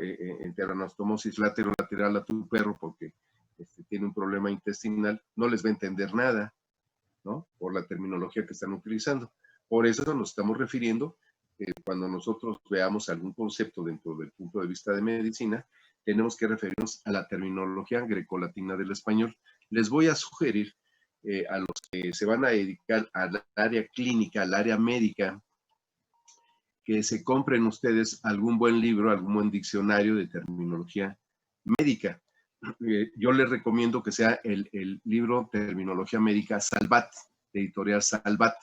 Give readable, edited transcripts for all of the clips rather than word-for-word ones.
enteranostomosis laterolateral a tu perro porque tiene un problema intestinal, no les va a entender nada, ¿no? Por la terminología que están utilizando. Por eso nos estamos refiriendo, cuando nosotros veamos algún concepto dentro del punto de vista de medicina, tenemos que referirnos a la terminología grecolatina del español. Les voy a sugerir a los que se van a dedicar al área clínica, al área médica, que se compren ustedes algún buen libro, algún buen diccionario de terminología médica. Yo les recomiendo que sea el libro Terminología Médica Salvat, de editorial Salvat.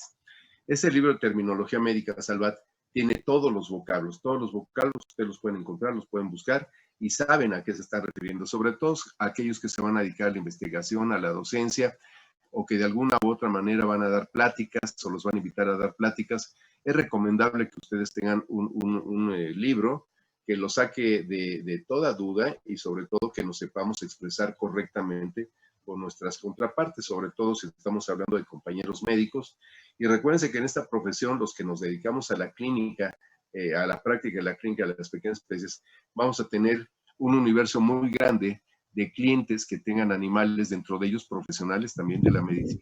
Ese libro de Terminología Médica Salvat tiene todos los vocablos ustedes los pueden encontrar, los pueden buscar y saben a qué se está refiriendo, sobre todo aquellos que se van a dedicar a la investigación, a la docencia, o que de alguna u otra manera van a dar pláticas o los van a invitar a dar pláticas. Es recomendable que ustedes tengan un libro que lo saque de toda duda y sobre todo que nos sepamos expresar correctamente con nuestras contrapartes, sobre todo si estamos hablando de compañeros médicos. Y recuérdense que en esta profesión, los que nos dedicamos a la clínica, a la práctica de la clínica de las pequeñas especies, vamos a tener un universo muy grande de clientes que tengan animales, dentro de ellos profesionales también de la medicina.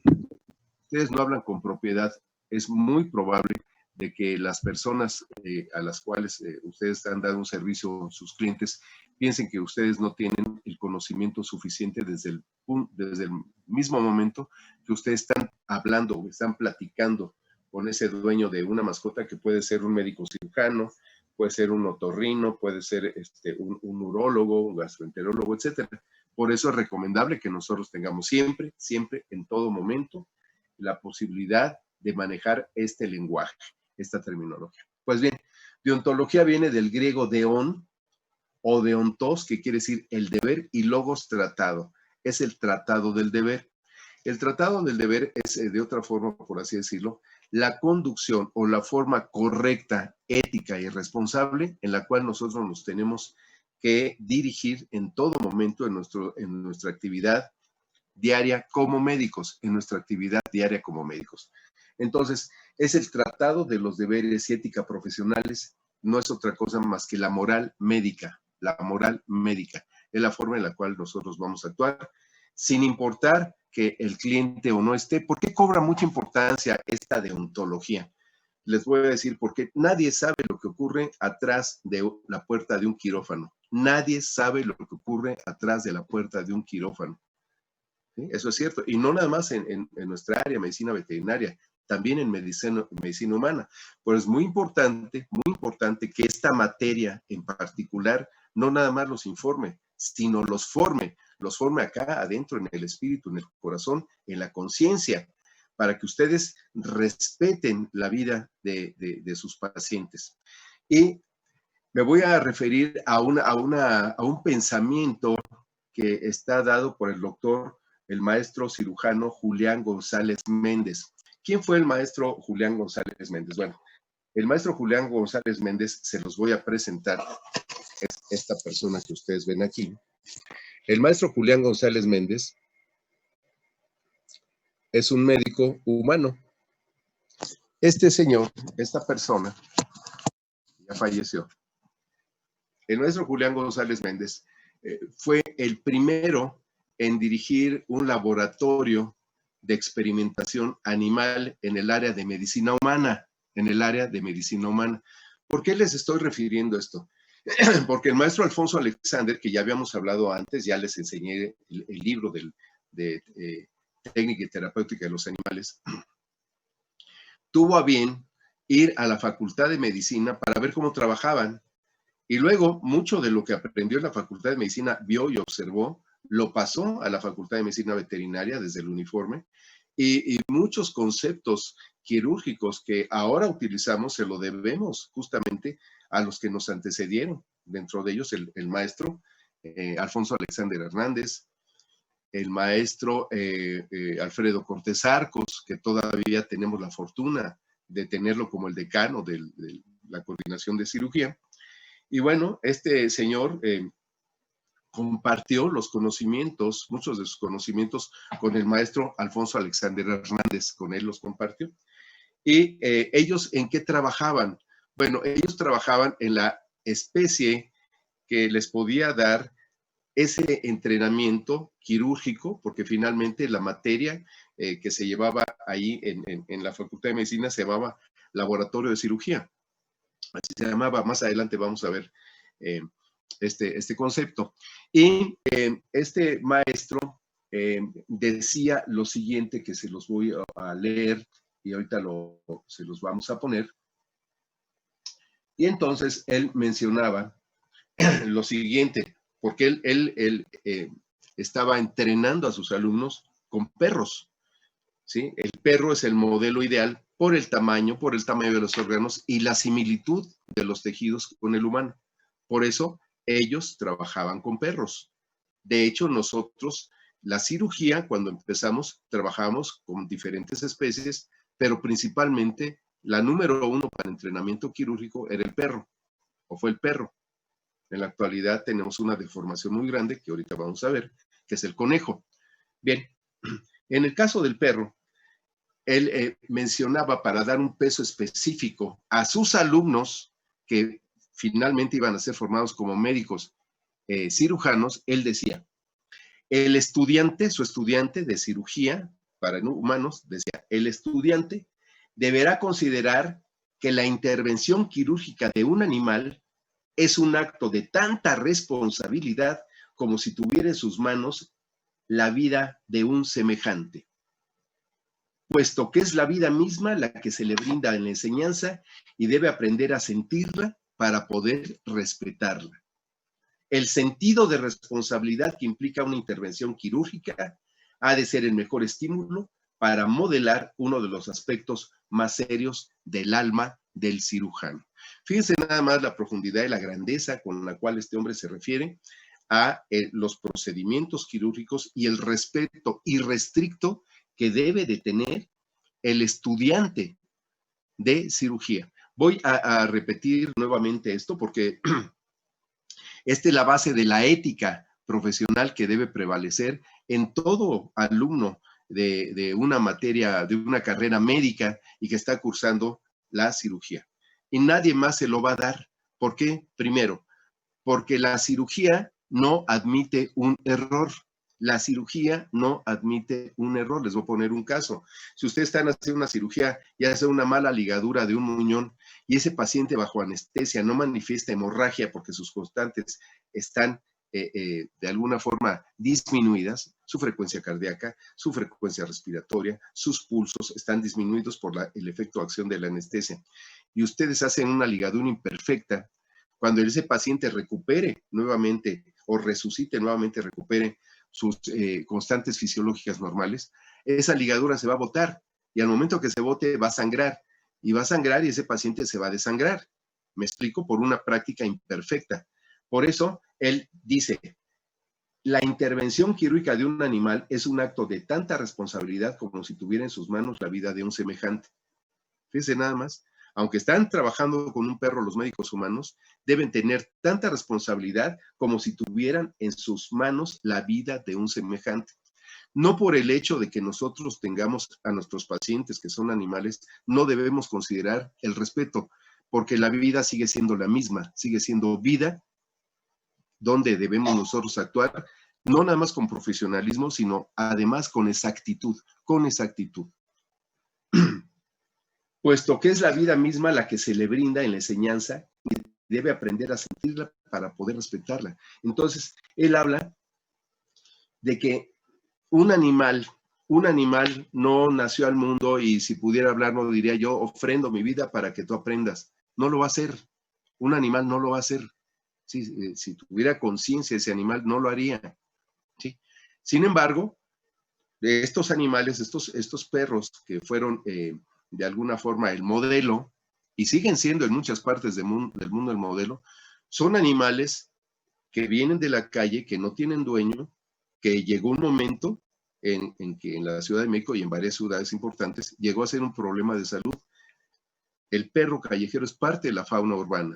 Ustedes no hablan con propiedad, es muy probable de que las personas a las cuales ustedes han dado un servicio, sus clientes, piensen que ustedes no tienen el conocimiento suficiente desde el mismo momento que ustedes están hablando, están platicando con ese dueño de una mascota que puede ser un médico cirujano, puede ser un otorrino, puede ser un urólogo, un gastroenterólogo, etcétera. Por eso es recomendable que nosotros tengamos siempre, en todo momento, la posibilidad de manejar este lenguaje, esta terminología. Pues bien, deontología viene del griego deon o deontos, que quiere decir el deber, y logos tratado. Es el tratado del deber. El tratado del deber es, de otra forma, por así decirlo, la conducción o la forma correcta, ética y responsable en la cual nosotros nos tenemos que dirigir en todo momento en nuestra actividad diaria como médicos, Entonces, es el tratado de los deberes y ética profesionales, no es otra cosa más que la moral médica. Es la forma en la cual nosotros vamos a actuar, sin importar que el cliente o no esté. ¿Por qué cobra mucha importancia esta deontología? Les voy a decir porque nadie sabe lo que ocurre atrás de la puerta de un quirófano. Nadie sabe lo que ocurre atrás de la puerta de un quirófano. ¿Sí? Eso es cierto. Y no nada más en nuestra área, medicina veterinaria, también en medicina humana. Pero es muy importante que esta materia en particular no nada más los informe, sino los forme acá adentro en el espíritu, en el corazón, en la conciencia, para que ustedes respeten la vida de sus pacientes. Y me voy a referir a un pensamiento que está dado por el maestro cirujano Julián González Méndez. ¿Quién fue el maestro Julián González Méndez? Bueno, el maestro Julián González Méndez se los voy a presentar. Es esta persona que ustedes ven aquí. El maestro Julián González Méndez es un médico humano. Este señor, esta persona, ya falleció. El maestro Julián González Méndez fue el primero en dirigir un laboratorio de experimentación animal en el área de medicina humana, ¿Por qué les estoy refiriendo esto? Porque el maestro Alfonso Alexander, que ya habíamos hablado antes, ya les enseñé el libro de técnica y terapéutica de los animales, tuvo a bien ir a la Facultad de Medicina para ver cómo trabajaban. Y luego, mucho de lo que aprendió en la Facultad de Medicina, vio y observó, lo pasó a la Facultad de Medicina Veterinaria desde el uniforme, y muchos conceptos quirúrgicos que ahora utilizamos se lo debemos justamente a los que nos antecedieron, dentro de ellos el maestro Alfonso Alexander Hernández, el maestro Alfredo Cortés Arcos, que todavía tenemos la fortuna de tenerlo como el decano de la coordinación de cirugía. Y bueno, este señor compartió los conocimientos, muchos de sus conocimientos, con el maestro Alfonso Alexander Hernández, con él los compartió. Y ellos, ¿en qué trabajaban? Bueno, ellos trabajaban en la especie que les podía dar ese entrenamiento quirúrgico, porque finalmente la materia que se llevaba ahí en la Facultad de Medicina se llamaba Laboratorio de Cirugía. Así se llamaba. Más adelante vamos a ver este concepto. Y este maestro decía lo siguiente, que se los voy a leer y ahorita se los vamos a poner. Y entonces él mencionaba lo siguiente, porque él estaba entrenando a sus alumnos con perros, ¿sí? El perro es el modelo ideal por el tamaño de los órganos y la similitud de los tejidos con el humano. Por eso ellos trabajaban con perros. De hecho, nosotros, la cirugía, cuando empezamos, trabajamos con diferentes especies, pero principalmente la número 1 para entrenamiento quirúrgico era el perro, o fue el perro. En la actualidad tenemos una deformación muy grande, que ahorita vamos a ver, que es el conejo. Bien, en el caso del perro, él mencionaba, para dar un peso específico a sus alumnos, que finalmente iban a ser formados como médicos cirujanos, él decía, el estudiante, su estudiante de cirugía para humanos, decía, el estudiante deberá considerar que la intervención quirúrgica de un animal es un acto de tanta responsabilidad como si tuviera en sus manos la vida de un semejante, puesto que es la vida misma la que se le brinda en la enseñanza y debe aprender a sentirla para poder respetarla. El sentido de responsabilidad que implica una intervención quirúrgica ha de ser el mejor estímulo para modelar uno de los aspectos más serios del alma del cirujano. Fíjense nada más la profundidad y la grandeza con la cual este hombre se refiere a los procedimientos quirúrgicos y el respeto irrestricto que debe de tener el estudiante de cirugía. Voy a repetir nuevamente esto porque esta es la base de la ética profesional que debe prevalecer en todo alumno de una materia, de una carrera médica y que está cursando la cirugía. Y nadie más se lo va a dar. ¿Por qué? Primero, porque la cirugía no admite un error. La cirugía no admite un error. Les voy a poner un caso. Si ustedes están haciendo una cirugía y hace una mala ligadura de un muñón y ese paciente bajo anestesia no manifiesta hemorragia porque sus constantes están de alguna forma disminuidas, su frecuencia cardíaca, su frecuencia respiratoria, sus pulsos están disminuidos por el efecto de acción de la anestesia, y ustedes hacen una ligadura imperfecta, cuando ese paciente recupere nuevamente o resucite nuevamente, recupere sus constantes fisiológicas normales, esa ligadura se va a botar y al momento que se bote va a sangrar y ese paciente se va a desangrar. Me explico, por una práctica imperfecta. Por eso él dice, la intervención quirúrgica de un animal es un acto de tanta responsabilidad como si tuviera en sus manos la vida de un semejante. Fíjense nada más, aunque están trabajando con un perro los médicos humanos, deben tener tanta responsabilidad como si tuvieran en sus manos la vida de un semejante. No por el hecho de que nosotros tengamos a nuestros pacientes que son animales, no debemos considerar el respeto, porque la vida sigue siendo la misma, sigue siendo vida, donde debemos nosotros actuar, no nada más con profesionalismo, sino además con exactitud, puesto que es la vida misma la que se le brinda en la enseñanza y debe aprender a sentirla para poder respetarla. Entonces, él habla de que un animal no nació al mundo y si pudiera hablar, no diría yo, ofrendo mi vida para que tú aprendas. No lo va a hacer. Un animal no lo va a hacer. Si tuviera conciencia ese animal, no lo haría. ¿Sí? Sin embargo, de estos animales, estos perros que fueron de alguna forma el modelo, y siguen siendo en muchas partes del mundo el modelo, son animales que vienen de la calle, que no tienen dueño, que llegó un momento en que en la Ciudad de México y en varias ciudades importantes llegó a ser un problema de salud. El perro callejero es parte de la fauna urbana.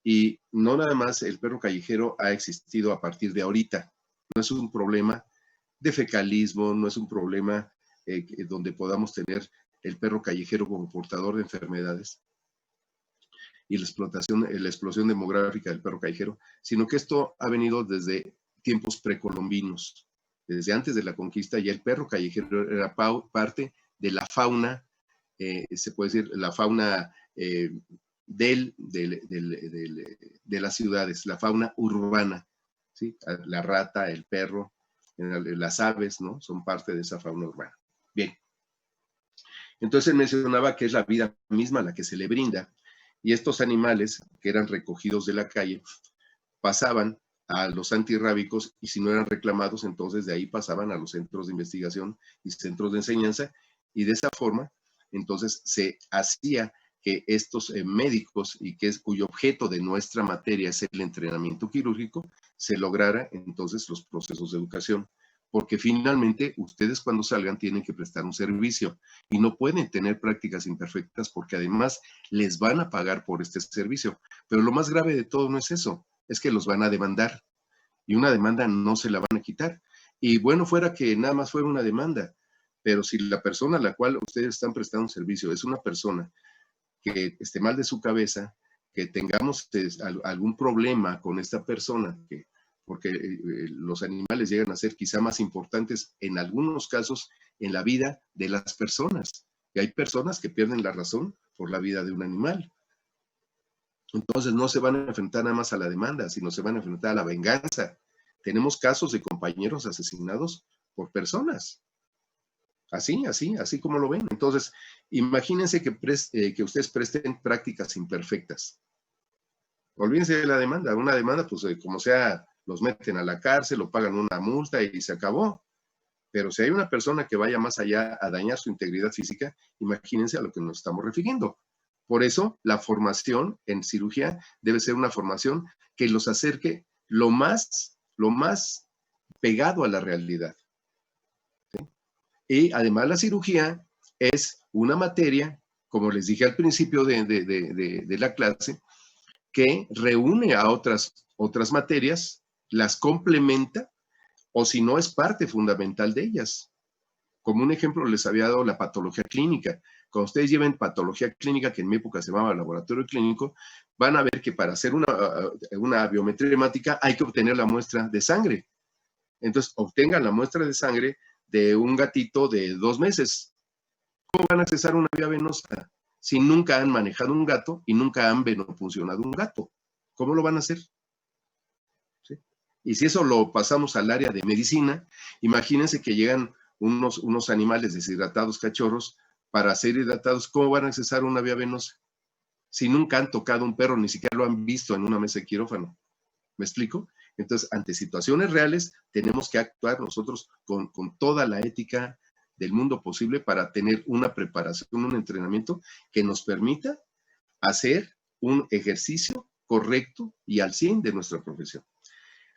Y no nada más el perro callejero ha existido a partir de ahorita. No es un problema de fecalismo, no es un problema donde podamos tener el perro callejero como portador de enfermedades. y la explosión demográfica del perro callejero, sino que esto ha venido desde tiempos precolombinos. Desde antes de la conquista ya el perro callejero era parte de la fauna, se puede decir, la fauna de las ciudades, la fauna urbana, ¿sí? La rata, el perro, las aves, ¿no? Son parte de esa fauna urbana. Bien. Entonces mencionaba que es la vida misma la que se le brinda, y estos animales que eran recogidos de la calle pasaban a los antirrábicos, y si no eran reclamados, entonces de ahí pasaban a los centros de investigación y centros de enseñanza, y de esa forma, entonces se hacía que estos médicos, y que es cuyo objeto de nuestra materia es el entrenamiento quirúrgico, se lograra entonces los procesos de educación, porque finalmente ustedes cuando salgan tienen que prestar un servicio y no pueden tener prácticas imperfectas porque además les van a pagar por este servicio. Pero lo más grave de todo no es eso, es que los van a demandar, y una demanda no se la van a quitar. Y bueno, fuera que nada más fuera una demanda, pero si la persona a la cual ustedes están prestando un servicio es una persona que esté mal de su cabeza, que tengamos algún problema con esta persona, porque los animales llegan a ser quizá más importantes en algunos casos en la vida de las personas. Y hay personas que pierden la razón por la vida de un animal. Entonces no se van a enfrentar nada más a la demanda, sino se van a enfrentar a la venganza. Tenemos casos de compañeros asesinados por personas. Así como lo ven. Entonces, imagínense que ustedes presten prácticas imperfectas. Olvídense de la demanda. Una demanda, pues como sea, los meten a la cárcel o pagan una multa y se acabó. Pero si hay una persona que vaya más allá a dañar su integridad física, imagínense a lo que nos estamos refiriendo. Por eso, la formación en cirugía debe ser una formación que los acerque lo más pegado a la realidad. ¿Sí? Y además la cirugía es una materia, como les dije al principio de la clase, que reúne a otras materias, las complementa, o si no es parte fundamental de ellas. Como un ejemplo les había dado la patología clínica. Cuando ustedes lleven patología clínica, que en mi época se llamaba laboratorio clínico, van a ver que para hacer una biometría hemática hay que obtener la muestra de sangre. Entonces, obtengan la muestra de sangre de un gatito de 2 meses. ¿Cómo van a accesar una vía venosa si nunca han manejado un gato y nunca han venopuncionado un gato? ¿Cómo lo van a hacer? ¿Sí? Y si eso lo pasamos al área de medicina, imagínense que llegan unos animales deshidratados, cachorros, para ser hidratados. ¿Cómo van a accesar una vía venosa? Si nunca han tocado un perro, ni siquiera lo han visto en una mesa de quirófano. ¿Me explico? Entonces, ante situaciones reales, tenemos que actuar nosotros con toda la ética del mundo posible para tener una preparación, un entrenamiento que nos permita hacer un ejercicio correcto y al 100 de nuestra profesión.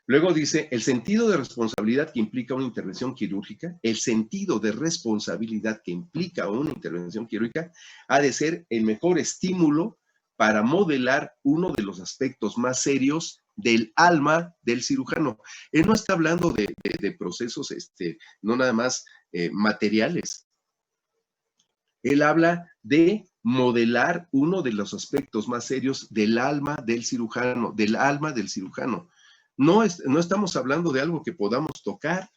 Luego dice, el sentido de responsabilidad que implica una intervención quirúrgica, el sentido de responsabilidad que implica una intervención quirúrgica ha de ser el mejor estímulo para modelar uno de los aspectos más serios del alma del cirujano. Él no está hablando de procesos, no nada más materiales. Él habla de modelar uno de los aspectos más serios del alma del cirujano, No estamos hablando de algo que podamos tocar,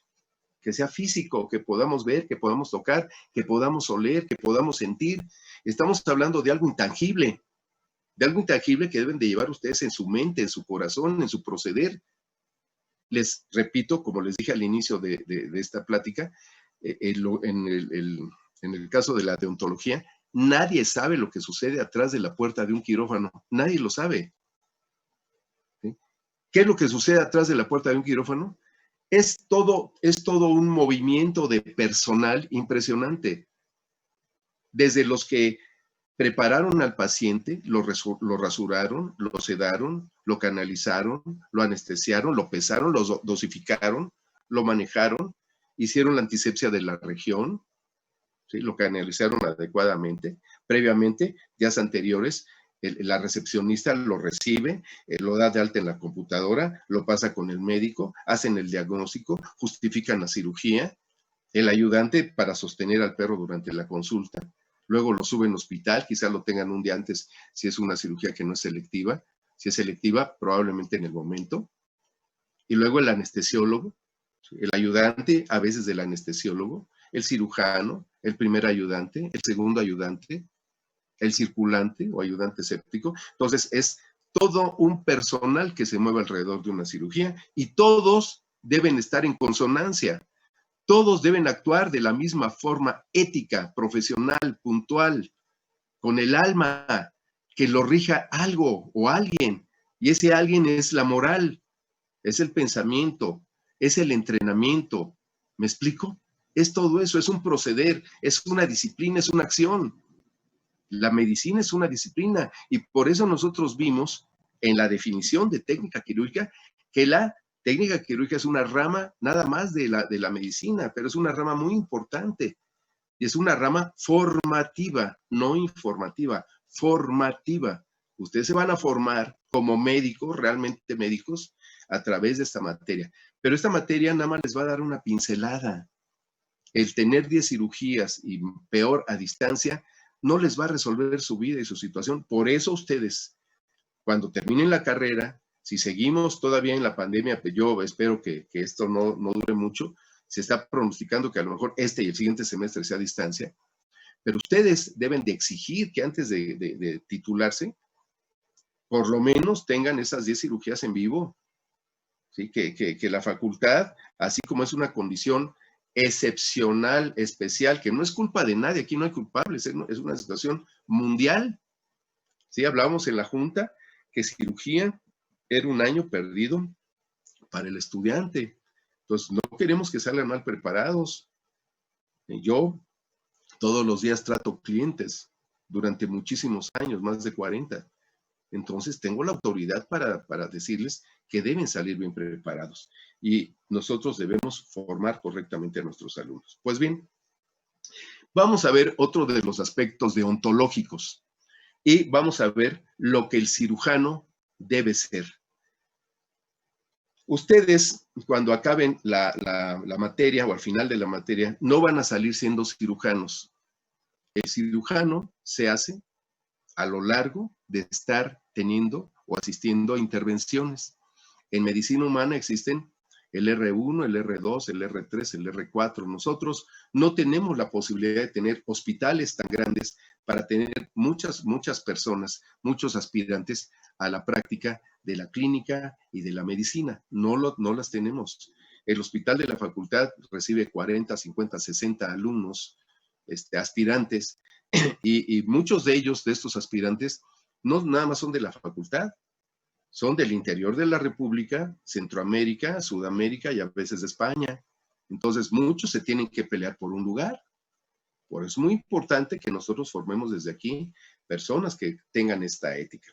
que sea físico, que podamos ver, que podamos tocar, que podamos oler, que podamos sentir. Estamos hablando de algo intangible que deben de llevar ustedes en su mente, en su corazón, en su proceder. Les repito, como les dije al inicio de esta plática, en el caso de la deontología, nadie sabe lo que sucede atrás de la puerta de un quirófano. Nadie lo sabe. ¿Sí? ¿Qué es lo que sucede atrás de la puerta de un quirófano? Es todo un movimiento de personal impresionante. Desde los que prepararon al paciente, lo rasuraron, lo sedaron, lo canalizaron, lo anestesiaron, lo pesaron, lo dosificaron, lo manejaron, hicieron la antisepsia de la región, ¿sí? Lo canalizaron adecuadamente. Previamente, días anteriores, la recepcionista lo recibe, lo da de alta en la computadora, lo pasa con el médico, hacen el diagnóstico, justifican la cirugía, el ayudante para sostener al perro durante la consulta, luego lo suben al hospital, quizá lo tengan un día antes si es una cirugía que no es selectiva. Si es selectiva, probablemente en el momento. Y luego el anestesiólogo, el ayudante a veces del anestesiólogo, el cirujano, el primer ayudante, el segundo ayudante, el circulante o ayudante séptico. Entonces es todo un personal que se mueve alrededor de una cirugía y todos deben estar en consonancia. Todos deben actuar de la misma forma ética, profesional, puntual, con el alma, que lo rija algo o alguien. Y ese alguien es la moral, es el pensamiento, es el entrenamiento. ¿Me explico? Es todo eso, es un proceder, es una disciplina, es una acción. La medicina es una disciplina y por eso nosotros vimos en la definición de técnica quirúrgica que la técnica quirúrgica es una rama nada más de la medicina, pero es una rama muy importante y es una rama formativa, no informativa, formativa. Ustedes se van a formar como médicos, realmente médicos, a través de esta materia. Pero esta materia nada más les va a dar una pincelada. El tener 10 cirugías y peor a distancia no les va a resolver su vida y su situación. Por eso ustedes, cuando terminen la carrera, si seguimos todavía en la pandemia, pues yo espero que esto no dure mucho, se está pronosticando que a lo mejor este y el siguiente semestre sea a distancia, pero ustedes deben de exigir que antes de titularse, por lo menos tengan esas 10 cirugías en vivo, ¿sí? Que la facultad, así como es una condición excepcional, especial, que no es culpa de nadie, aquí no hay culpables, es una situación mundial. ¿Sí? Hablábamos en la Junta que cirugía era un año perdido para el estudiante. Entonces, no queremos que salgan mal preparados. Yo todos los días trato clientes durante muchísimos años, más de 40. Entonces, tengo la autoridad para decirles que deben salir bien preparados y nosotros debemos formar correctamente a nuestros alumnos. Pues bien, vamos a ver otro de los aspectos deontológicos y vamos a ver lo que el cirujano debe ser. Ustedes, cuando acaben la materia o al final de la materia, no van a salir siendo cirujanos. El cirujano se hace a lo largo de estar teniendo o asistiendo a intervenciones. En medicina humana existen el R1, el R2, el R3, el R4. Nosotros no tenemos la posibilidad de tener hospitales tan grandes para tener muchas personas, muchos aspirantes a la práctica de la clínica y de la medicina. No las tenemos. El hospital de la facultad recibe 40, 50, 60 alumnos, aspirantes, y muchos de ellos, de estos aspirantes, no nada más son de la facultad, son del interior de la República, Centroamérica, Sudamérica y a veces de España. Entonces, muchos se tienen que pelear por un lugar. Por eso es muy importante que nosotros formemos desde aquí personas que tengan esta ética.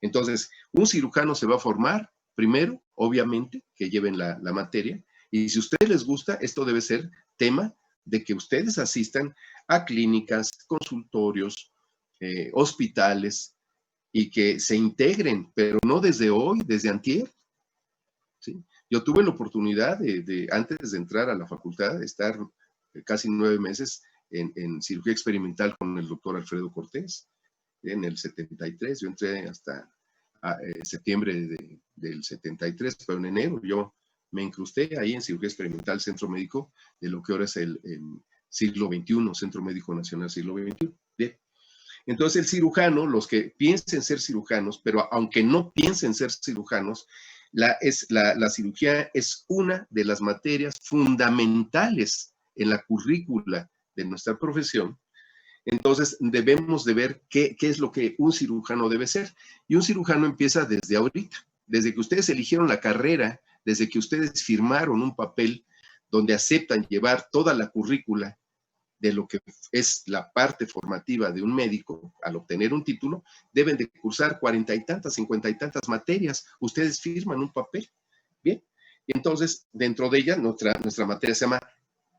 Entonces, un cirujano se va a formar, primero, obviamente, que lleven la materia. Y si a ustedes les gusta, esto debe ser tema de que ustedes asistan a clínicas, consultorios, hospitales, y que se integren, pero no desde hoy, desde antier. ¿Sí? Yo tuve la oportunidad antes de entrar a la facultad, de estar casi 9 meses en cirugía experimental con el doctor Alfredo Cortés, en el 73. Yo entré hasta septiembre del 73, pero en enero yo me incrusté ahí en cirugía experimental, centro médico de lo que ahora es el siglo XXI, Centro Médico Nacional siglo XXI. Bien. Entonces el cirujano, los que piensen ser cirujanos, pero aunque no piensen ser cirujanos, la cirugía es una de las materias fundamentales en la currícula de nuestra profesión. Entonces debemos de ver qué es lo que un cirujano debe ser. Y un cirujano empieza desde ahorita, desde que ustedes eligieron la carrera, desde que ustedes firmaron un papel donde aceptan llevar toda la currícula de lo que es la parte formativa de un médico, al obtener un título, deben de cursar 40 y tantas, 50 y tantas materias. Ustedes firman un papel. Bien. Y entonces, dentro de ella, nuestra materia se llama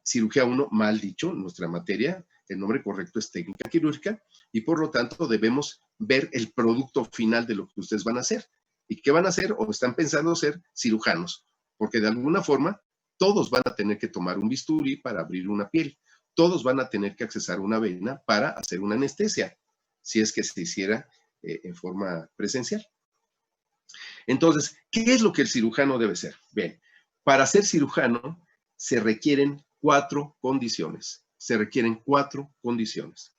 cirugía 1, mal dicho, nuestra materia, el nombre correcto es técnica quirúrgica, y por lo tanto debemos ver el producto final de lo que ustedes van a hacer. ¿Y qué van a hacer? O están pensando ser cirujanos, porque de alguna forma todos van a tener que tomar un bisturí para abrir una piel. todos van a tener que accesar una vena para hacer una anestesia, si es que se hiciera en forma presencial. Entonces, ¿qué es lo que el cirujano debe ser? Bien, para ser cirujano se requieren 4 condiciones. Se requieren 4 condiciones.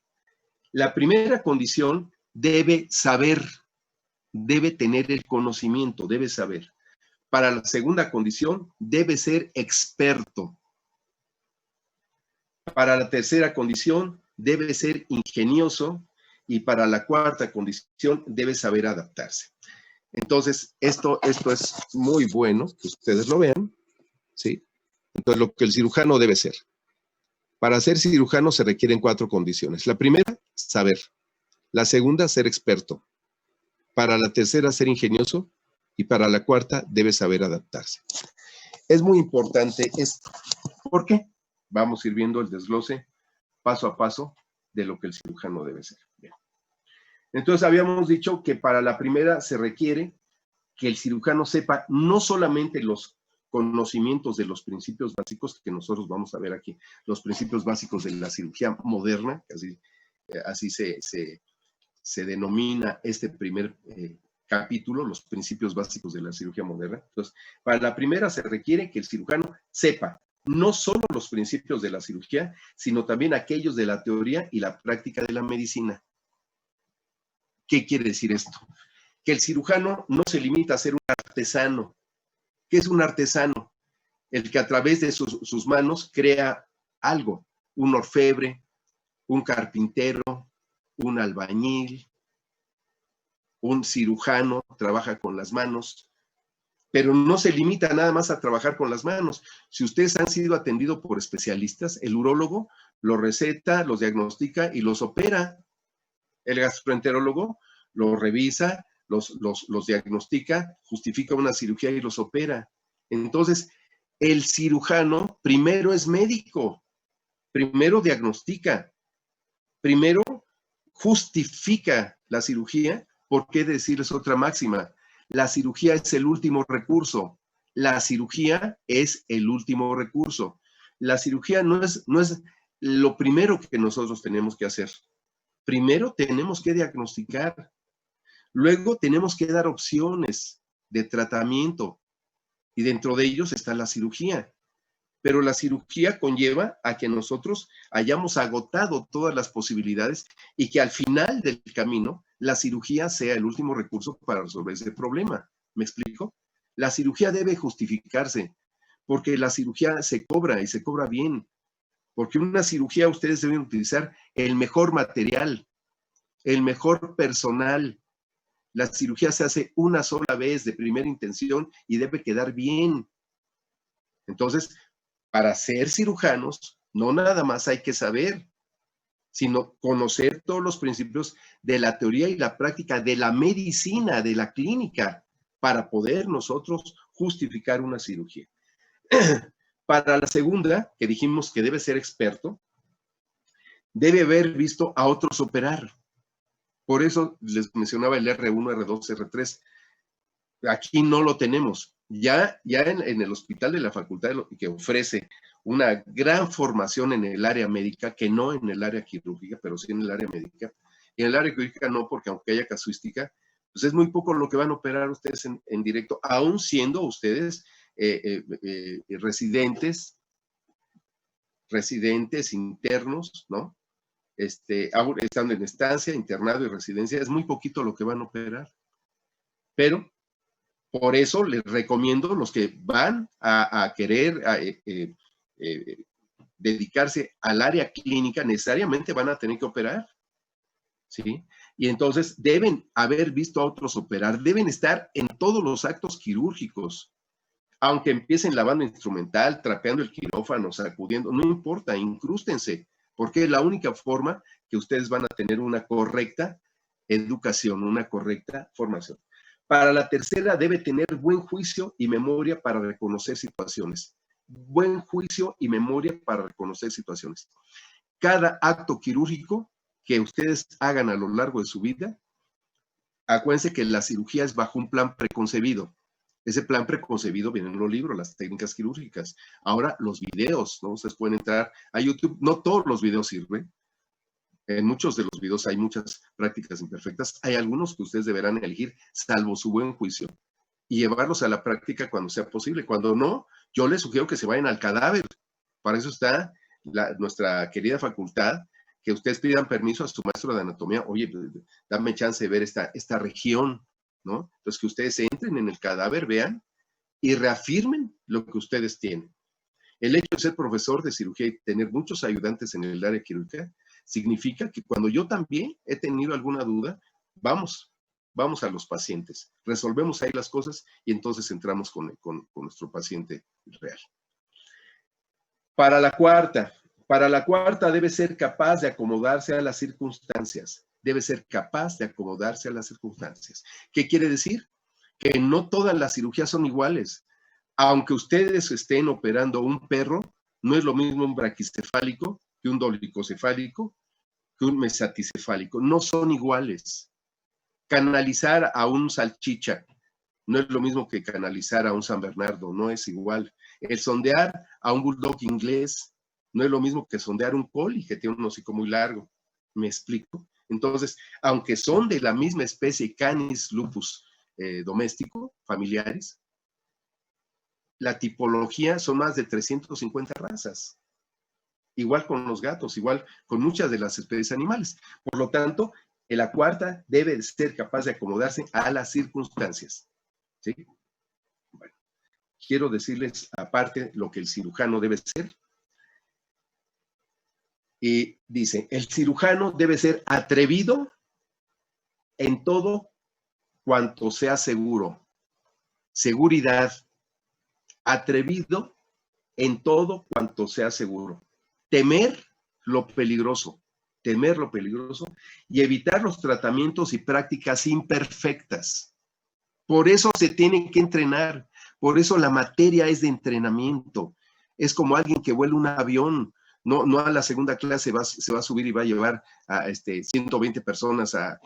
La primera condición, debe saber, debe tener el conocimiento, debe saber. Para la segunda condición, debe ser experto. Para la tercera condición, debe ser ingenioso. Y para la cuarta condición, debe saber adaptarse. Entonces, esto es muy bueno que ustedes lo vean, ¿sí? Entonces, lo que el cirujano debe ser. Para ser cirujano se requieren 4 condiciones. La primera, saber. La segunda, ser experto. Para la tercera, ser ingenioso. Y para la cuarta, debe saber adaptarse. Es muy importante esto. ¿Por qué? Vamos a ir viendo el desglose paso a paso de lo que el cirujano debe ser. Bien. Entonces, habíamos dicho que para la primera se requiere que el cirujano sepa no solamente los conocimientos de los principios básicos que nosotros vamos a ver aquí, los principios básicos de la cirugía moderna, así se denomina este primer capítulo, los principios básicos de la cirugía moderna. Entonces, para la primera se requiere que el cirujano sepa no solo los principios de la cirugía, sino también aquellos de la teoría y la práctica de la medicina. ¿Qué quiere decir esto? Que el cirujano no se limita a ser un artesano. ¿Qué es un artesano? El que a través de sus manos crea algo, un orfebre, un carpintero, un albañil, un cirujano, trabaja con las manos, pero no se limita nada más a trabajar con las manos. Si ustedes han sido atendidos por especialistas, el urólogo los receta, los diagnostica y los opera. El gastroenterólogo los revisa, los diagnostica, justifica una cirugía y los opera. Entonces, el cirujano primero es médico, primero diagnostica, primero justifica la cirugía. ¿Por qué decirles otra máxima? La cirugía es el último recurso. La cirugía es el último recurso. La cirugía no es lo primero que nosotros tenemos que hacer. Primero tenemos que diagnosticar. Luego tenemos que dar opciones de tratamiento. Y dentro de ellos está la cirugía. Pero la cirugía conlleva a que nosotros hayamos agotado todas las posibilidades y que al final del camino la cirugía sea el último recurso para resolver ese problema. ¿Me explico? La cirugía debe justificarse porque la cirugía se cobra y se cobra bien. Porque una cirugía ustedes deben utilizar el mejor material, el mejor personal. La cirugía se hace una sola vez de primera intención y debe quedar bien. Entonces, para ser cirujanos, no nada más hay que saber, sino conocer todos los principios de la teoría y la práctica de la medicina, de la clínica, para poder nosotros justificar una cirugía. Para la segunda, que dijimos que debe ser experto, debe haber visto a otros operar. Por eso les mencionaba el R1, R2, R3. Aquí no lo tenemos. Ya en el hospital de la facultad que ofrece una gran formación en el área médica, que no en el área quirúrgica, pero sí en el área médica. Y en el área quirúrgica no, porque aunque haya casuística, pues es muy poco lo que van a operar ustedes en directo, aún siendo ustedes residentes internos, ¿no? Estando en estancia, internado y residencia, es muy poquito lo que van a operar. Pero por eso les recomiendo los que van a querer dedicarse al área clínica, necesariamente van a tener que operar, ¿sí? Y entonces deben haber visto a otros operar, deben estar en todos los actos quirúrgicos, aunque empiecen lavando instrumental, trapeando el quirófano, sacudiendo, no importa, incrústense, porque es la única forma que ustedes van a tener una correcta educación, una correcta formación. Para la tercera, debe tener buen juicio y memoria para reconocer situaciones. Buen juicio y memoria para reconocer situaciones. Cada acto quirúrgico que ustedes hagan a lo largo de su vida, acuérdense que la cirugía es bajo un plan preconcebido. Ese plan preconcebido viene en los libros, las técnicas quirúrgicas. Ahora, los videos, ¿no? Ustedes pueden entrar a YouTube. No todos los videos sirven. En muchos de los videos hay muchas prácticas imperfectas. Hay algunos que ustedes deberán elegir, salvo su buen juicio, y llevarlos a la práctica cuando sea posible. Cuando no, yo les sugiero que se vayan al cadáver. Para eso está nuestra querida facultad, que ustedes pidan permiso a su maestro de anatomía. Oye, dame chance de ver esta región, ¿no? Entonces, que ustedes entren en el cadáver, vean y reafirmen lo que ustedes tienen. El hecho de ser profesor de cirugía y tener muchos ayudantes en el área quirúrgica significa que cuando yo también he tenido alguna duda, vamos a los pacientes, resolvemos ahí las cosas y entonces entramos con nuestro paciente real. Para la cuarta debe ser capaz de acomodarse a las circunstancias. Debe ser capaz de acomodarse a las circunstancias. ¿Qué quiere decir? Que no todas las cirugías son iguales. Aunque ustedes estén operando un perro, no es lo mismo un braquicefálico que un dolicocefálico, que un mesaticefálico. No son iguales. Canalizar a un salchicha no es lo mismo que canalizar a un San Bernardo, no es igual. El sondear a un bulldog inglés no es lo mismo que sondear un collie que tiene un hocico muy largo. ¿Me explico? Entonces, aunque son de la misma especie Canis lupus doméstico, familiares, la tipología son más de 350 razas. Igual con los gatos, igual con muchas de las especies animales. Por lo tanto, la cuarta debe ser capaz de acomodarse a las circunstancias. ¿Sí? Bueno, quiero decirles aparte lo que el cirujano debe ser. Y dice, el cirujano debe ser atrevido en todo cuanto sea seguro. Seguridad. Atrevido en todo cuanto sea seguro. Temer lo peligroso y evitar los tratamientos y prácticas imperfectas. Por eso se tienen que entrenar, por eso la materia es de entrenamiento. Es como alguien que vuela un avión, no a la segunda clase se va a subir y va a llevar a 120 personas a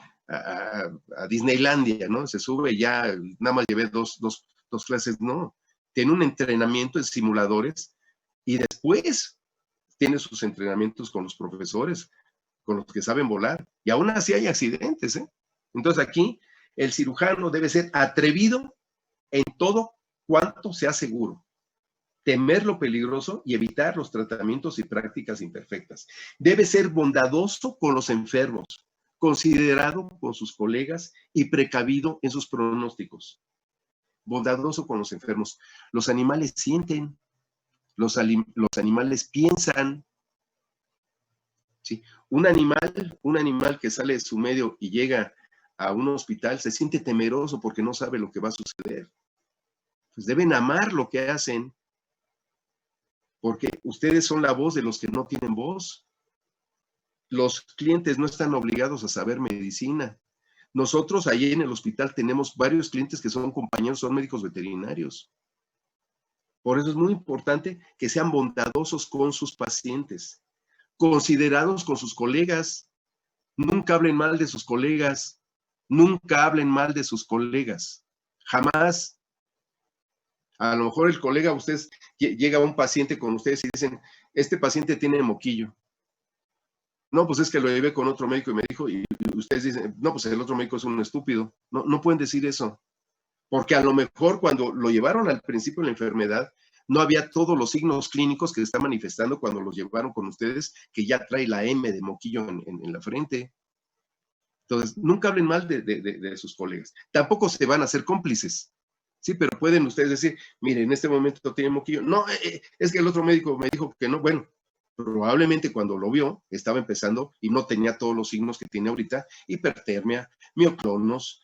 Disneylandia, ¿no? Se sube y ya nada más llevé dos clases, no. Tiene un entrenamiento en simuladores y después tiene sus entrenamientos con los profesores, con los que saben volar. Y aún así hay accidentes, ¿eh? Entonces aquí el cirujano debe ser atrevido en todo cuanto sea seguro, temer lo peligroso y evitar los tratamientos y prácticas imperfectas. Debe ser bondadoso con los enfermos, considerado con sus colegas y precavido en sus pronósticos. Bondadoso con los enfermos. Los animales sienten, los animales piensan. ¿Sí? Un animal que sale de su medio y llega a un hospital se siente temeroso porque no sabe lo que va a suceder. Pues deben amar lo que hacen, porque ustedes son la voz de los que no tienen voz. Los clientes no están obligados a saber medicina. Nosotros allí en el hospital tenemos varios clientes que son compañeros, son médicos veterinarios. Por eso es muy importante que sean bondadosos con sus pacientes, considerados con sus colegas. Nunca hablen mal de sus colegas. Nunca hablen mal de sus colegas. Jamás. A lo mejor el colega, ustedes, llega un paciente con ustedes y dicen, este paciente tiene moquillo. No, pues es que lo llevé con otro médico y me dijo, y ustedes dicen, no, pues el otro médico es un estúpido. No, no pueden decir eso. Porque a lo mejor cuando lo llevaron al principio de la enfermedad, no había todos los signos clínicos que se están manifestando cuando los llevaron con ustedes, que ya trae la M de moquillo en la frente. Entonces, nunca hablen mal de sus colegas. Tampoco se van a hacer cómplices. Sí, pero pueden ustedes decir, mire, en este momento tiene moquillo. No, es que el otro médico me dijo que no. Bueno, probablemente cuando lo vio, estaba empezando y no tenía todos los signos que tiene ahorita, hipertermia, mioclonos,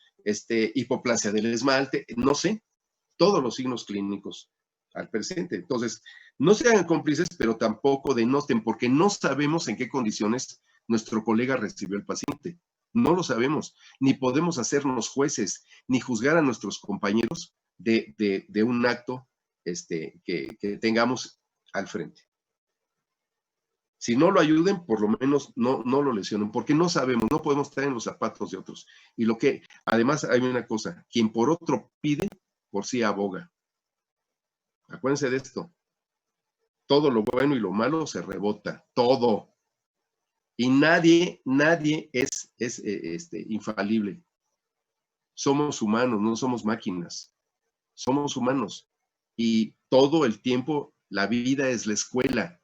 hipoplasia del esmalte, no sé, todos los signos clínicos al presente. Entonces, no se hagan cómplices, pero tampoco denoten, porque no sabemos en qué condiciones nuestro colega recibió el paciente. No lo sabemos, ni podemos hacernos jueces, ni juzgar a nuestros compañeros de un acto que tengamos al frente. Si no lo ayuden, por lo menos no lo lesionen, porque no sabemos, no podemos estar en los zapatos de otros. Y además hay una cosa, quien por otro pide, por sí aboga. Acuérdense de esto. Todo lo bueno y lo malo se rebota, todo. Y nadie es infalible. Somos humanos, no somos máquinas. Somos humanos. Y todo el tiempo la vida es la escuela.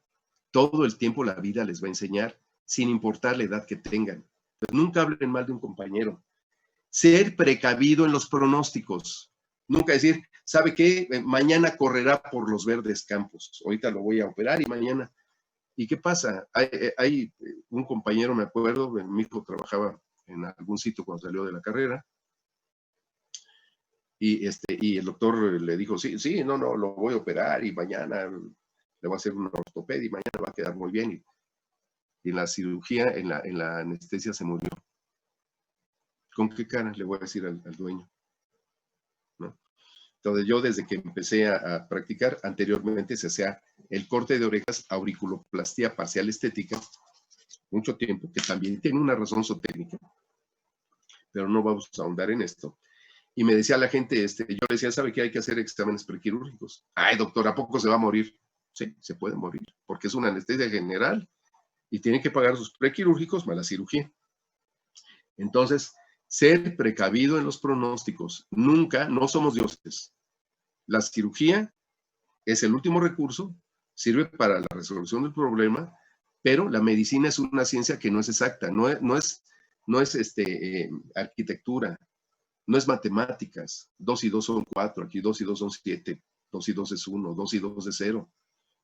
Todo el tiempo la vida les va a enseñar, sin importar la edad que tengan. Pues nunca hablen mal de un compañero. Ser precavido en los pronósticos. Nunca decir, ¿sabe qué? Mañana correrá por los verdes campos. Ahorita lo voy a operar y mañana. ¿Y qué pasa? Hay un compañero, me acuerdo, mi hijo trabajaba en algún sitio cuando salió de la carrera, y el doctor le dijo, sí, no, lo voy a operar y mañana le voy a hacer una ortopedia y mañana va a quedar muy bien. Y en la cirugía, en la anestesia se murió. ¿Con qué cara le voy a decir al dueño? ¿No? Entonces yo desde que empecé a practicar, anteriormente se hacía el corte de orejas, auriculoplastía parcial estética, mucho tiempo, que también tiene una razón zootécnica, pero no vamos a ahondar en esto. Y me decía la gente, yo le decía, ¿sabe qué? Hay que hacer exámenes prequirúrgicos. Ay, doctor, ¿a poco se va a morir? Sí, se puede morir, porque es una anestesia general y tiene que pagar sus prequirúrgicos más la cirugía. Entonces, ser precavido en los pronósticos. Nunca, no somos dioses. La cirugía es el último recurso, sirve para la resolución del problema, pero la medicina es una ciencia que no es exacta, no es arquitectura, no es matemáticas. 2 y 2 son 4, aquí 2 y 2 son 7, 2 y 2 es 1, 2 y 2 es 0.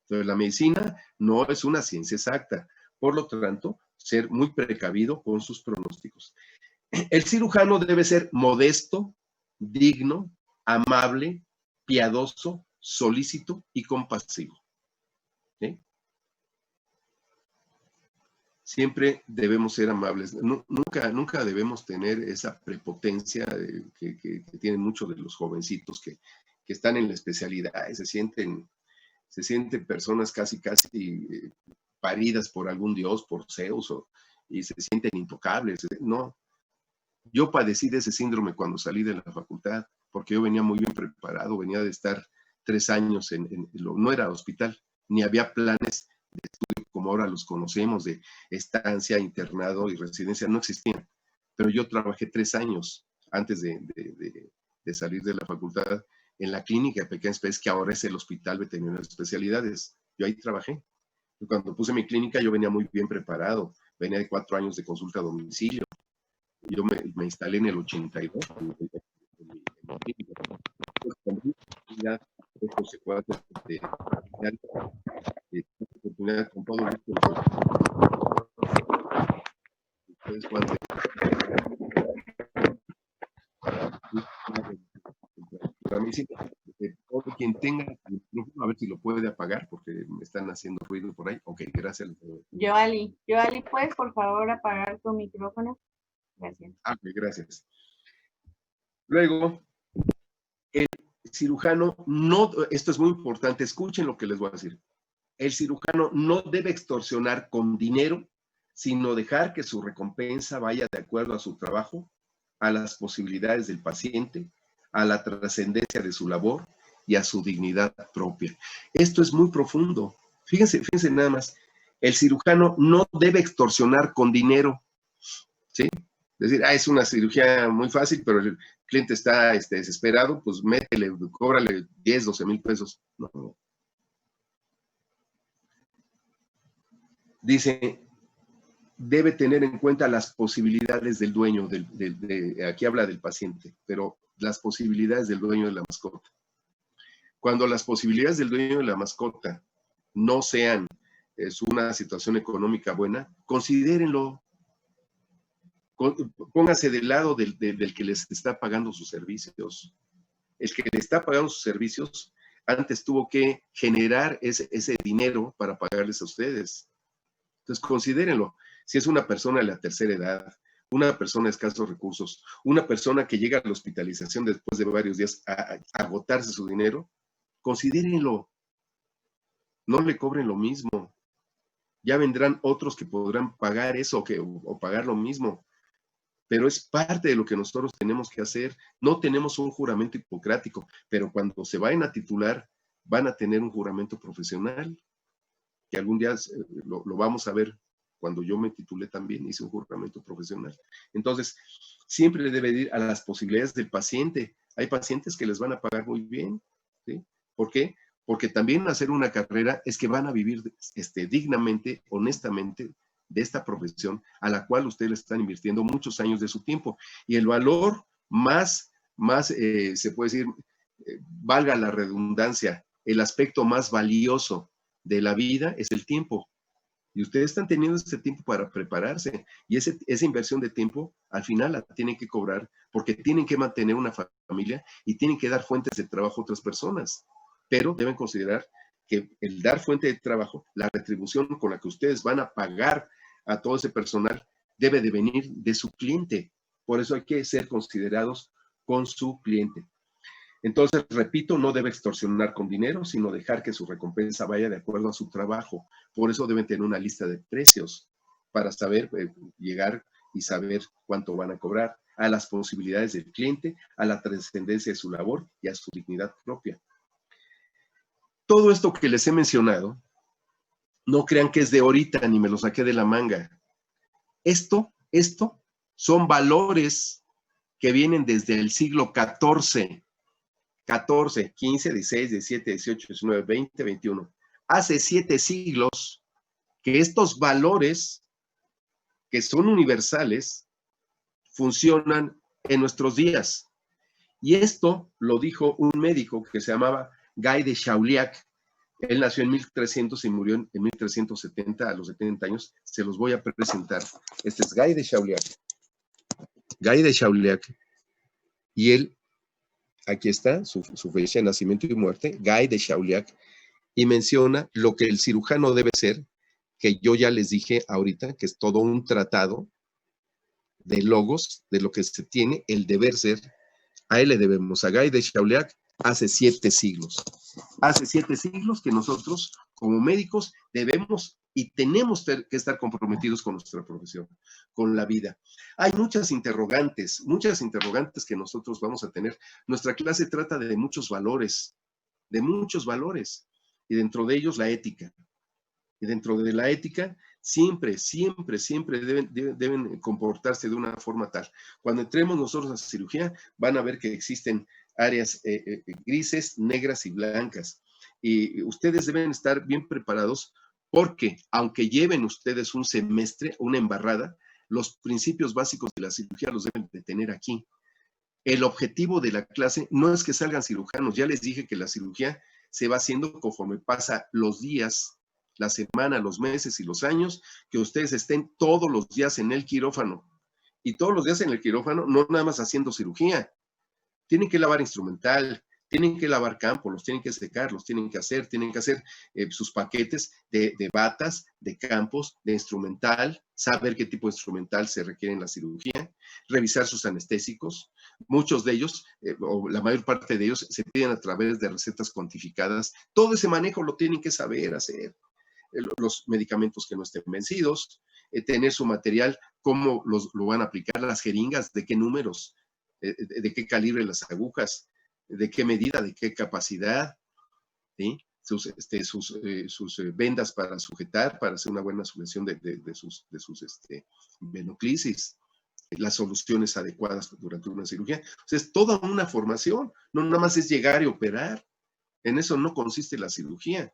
Entonces, la medicina no es una ciencia exacta. Por lo tanto, ser muy precavido con sus pronósticos. El cirujano debe ser modesto, digno, amable, piadoso, solícito y compasivo. ¿Sí? Siempre debemos ser amables. Nunca debemos tener esa prepotencia que tienen muchos de los jovencitos que están en la especialidad y se sienten personas casi paridas por algún dios, por Zeus, y se sienten intocables. No, yo padecí de ese síndrome cuando salí de la facultad, porque yo venía muy bien preparado, venía de estar 3 años no era hospital, ni había planes de estudio como ahora los conocemos, de estancia, internado y residencia, no existían. Pero yo trabajé 3 años antes de salir de la facultad en la clínica de Pequeñas Especies, que ahora es el Hospital Veterinario de Especialidades. Yo ahí trabajé. Y cuando puse mi clínica, yo venía muy bien preparado. Venía de 4 años de consulta a domicilio. Yo me instalé en el 82. Ya esto se puede hacer oportunidad con todo gusto. Ustedes pueden para mí sí, todo quien tenga el micrófono, a ver si lo puede apagar porque me están haciendo ruido por ahí. Ok, gracias. Yoali, ¿puedes por favor apagar tu micrófono? Gracias. Ok, gracias. Luego, el cirujano no, esto es muy importante, escuchen lo que les voy a decir. El cirujano no debe extorsionar con dinero, sino dejar que su recompensa vaya de acuerdo a su trabajo, a las posibilidades del paciente, a la trascendencia de su labor y a su dignidad propia. Esto es muy profundo. Fíjense nada más. El cirujano no debe extorsionar con dinero, ¿sí? Es decir, es una cirugía muy fácil, pero el cliente está desesperado, pues métele, cóbrale 10, 12 mil pesos. No. Dice, debe tener en cuenta las posibilidades del dueño, aquí habla del paciente, pero las posibilidades del dueño de la mascota. Cuando las posibilidades del dueño de la mascota no sean una situación económica buena, considérenlo. Póngase del lado del que les está pagando sus servicios. El que le está pagando sus servicios antes tuvo que generar ese dinero para pagarles a ustedes. Entonces, considérenlo. Si es una persona de la tercera edad, una persona de escasos recursos, una persona que llega a la hospitalización después de varios días a agotarse su dinero, considérenlo. No le cobren lo mismo. Ya vendrán otros que podrán pagar eso o pagar lo mismo. pero es parte de lo que nosotros tenemos que hacer. No tenemos un juramento hipocrático, pero cuando se vayan a titular, van a tener un juramento profesional, que algún día lo vamos a ver. Cuando yo me titulé también hice un juramento profesional. Entonces, siempre debe ir a las posibilidades del paciente. Hay pacientes que les van a pagar muy bien, ¿sí? ¿Por qué? Porque también hacer una carrera es que van a vivir dignamente, honestamente, de esta profesión a la cual ustedes le están invirtiendo muchos años de su tiempo. Y el valor más se puede decir, valga la redundancia, el aspecto más valioso de la vida es el tiempo. Y ustedes están teniendo este tiempo para prepararse. Y esa inversión de tiempo, al final la tienen que cobrar porque tienen que mantener una familia y tienen que dar fuentes de trabajo a otras personas. Pero deben considerar que el dar fuente de trabajo, la retribución con la que ustedes van a pagar a todo ese personal, debe de venir de su cliente. Por eso hay que ser considerados con su cliente. Entonces, repito, no debe extorsionar con dinero, sino dejar que su recompensa vaya de acuerdo a su trabajo. Por eso deben tener una lista de precios para saber llegar y saber cuánto van a cobrar, a las posibilidades del cliente, a la trascendencia de su labor y a su dignidad propia. Todo esto que les he mencionado, no crean que es de ahorita ni me lo saqué de la manga. Esto son valores que vienen desde el siglo XIV. 14, 15, 16, 17, 18, 19, 20, 21. Hace 7 siglos que estos valores, que son universales, funcionan en nuestros días. Y esto lo dijo un médico que se llamaba Guy de Chauliac. Él nació en 1300 y murió en 1370, a los 70 años. Se los voy a presentar. Este es Guy de Chauliac. Guy de Chauliac. Y él, aquí está su fecha de nacimiento y muerte, Guy de Chauliac, y menciona lo que el cirujano debe ser, que yo ya les dije ahorita, que es todo un tratado de logos, de lo que se tiene, el deber ser. A él le debemos, a Guy de Chauliac, hace 7 siglos. Hace 7 siglos que nosotros, como médicos, debemos y tenemos que estar comprometidos con nuestra profesión, con la vida. Hay muchas interrogantes que nosotros vamos a tener. Nuestra clase trata de muchos valores, y dentro de ellos la ética. Y dentro de la ética, siempre deben comportarse de una forma tal. Cuando entremos nosotros a cirugía, van a ver que existen áreas grises, negras y blancas. Y ustedes deben estar bien preparados porque, aunque lleven ustedes un semestre, una embarrada, los principios básicos de la cirugía los deben de tener aquí. El objetivo de la clase no es que salgan cirujanos. Ya les dije que la cirugía se va haciendo conforme pasa los días, la semana, los meses y los años, que ustedes estén todos los días en el quirófano. Y todos los días en el quirófano, no nada más haciendo cirugía. Tienen que lavar instrumental, tienen que lavar campo, los tienen que secar, los tienen que hacer sus paquetes de batas, de campos, de instrumental, saber qué tipo de instrumental se requiere en la cirugía, revisar sus anestésicos. Muchos de ellos, o la mayor parte de ellos, se piden a través de recetas cuantificadas. Todo ese manejo lo tienen que saber hacer. Los medicamentos que no estén vencidos, tener su material, cómo lo van a aplicar, las jeringas, de qué números, de qué calibre las agujas, de qué medida, de qué capacidad, ¿sí? Sus vendas para sujetar, para hacer una buena sujeción de sus venoclisis, las soluciones adecuadas durante una cirugía. O sea, es toda una formación, no nada más es llegar y operar. En eso no consiste la cirugía.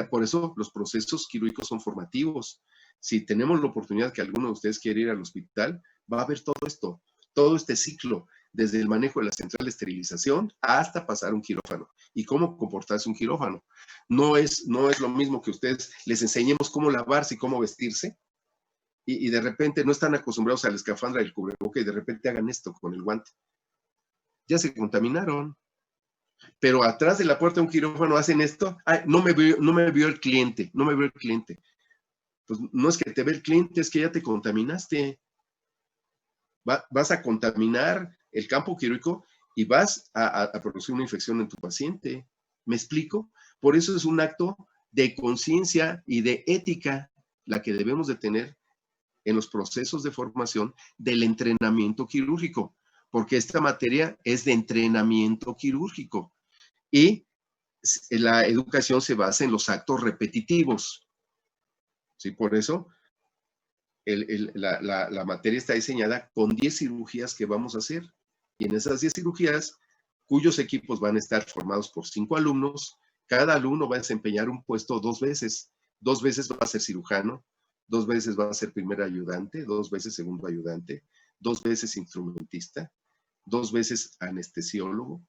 Por eso los procesos quirúrgicos son formativos. Si tenemos la oportunidad que alguno de ustedes quiere ir al hospital, va a ver todo esto, todo este ciclo, desde el manejo de la central de esterilización hasta pasar un quirófano y cómo comportarse un quirófano. No es lo mismo que ustedes les enseñemos cómo lavarse y cómo vestirse y de repente no están acostumbrados a la escafandra y el cubreboca y de repente hagan esto con el guante. Ya se contaminaron. Pero atrás de la puerta de un quirófano hacen esto. Ay, no me vio el cliente. Pues no es que te ve el cliente, es que ya te contaminaste. Vas a contaminar el campo quirúrgico y vas a producir una infección en tu paciente. ¿Me explico? Por eso es un acto de conciencia y de ética la que debemos de tener en los procesos de formación del entrenamiento quirúrgico, porque esta materia es de entrenamiento quirúrgico y la educación se basa en los actos repetitivos. ¿Sí? Por eso la materia está diseñada con 10 cirugías que vamos a hacer. Y en esas 10 cirugías, cuyos equipos van a estar formados por 5 alumnos, cada alumno va a desempeñar un puesto 2 veces. 2 veces va a ser cirujano, 2 veces va a ser primer ayudante, 2 veces segundo ayudante, 2 veces instrumentista, 2 veces anestesiólogo.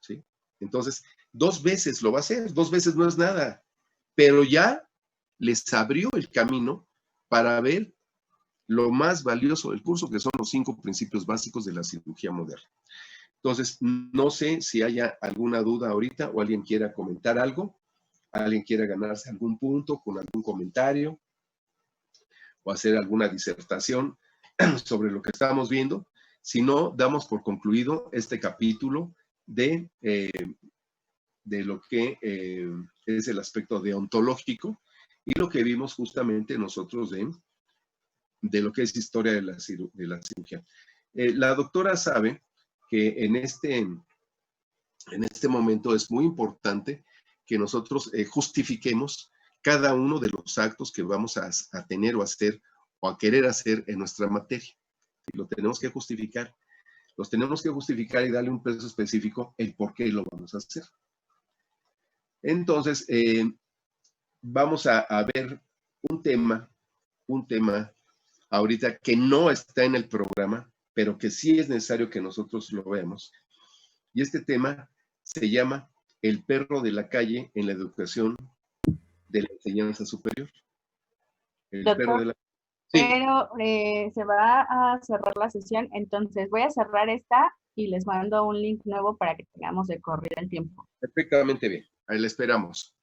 ¿Sí? Entonces, 2 veces lo va a hacer, 2 veces no es nada, pero ya les abrió el camino para ver lo más valioso del curso, que son los 5 principios básicos de la cirugía moderna. Entonces, no sé si haya alguna duda ahorita o alguien quiera comentar algo, alguien quiera ganarse algún punto con algún comentario o hacer alguna disertación sobre lo que estamos viendo. Si no, damos por concluido este capítulo de lo que es el aspecto deontológico y lo que vimos justamente nosotros de lo que es historia de la cirugía. La doctora sabe que en este momento es muy importante que nosotros justifiquemos cada uno de los actos que vamos a tener o hacer o a querer hacer en nuestra materia. Y lo tenemos que justificar. Los tenemos que justificar y darle un peso específico el por qué lo vamos a hacer. Entonces, vamos a ver un tema ahorita que no está en el programa, pero que sí es necesario que nosotros lo veamos. Y este tema se llama El perro de la calle en la educación de la enseñanza superior. El Doctor, perro de la... Sí. Pero se va a cerrar la sesión, entonces voy a cerrar esta y les mando un link nuevo para que tengamos de corrido el tiempo. Perfectamente bien, ahí la esperamos.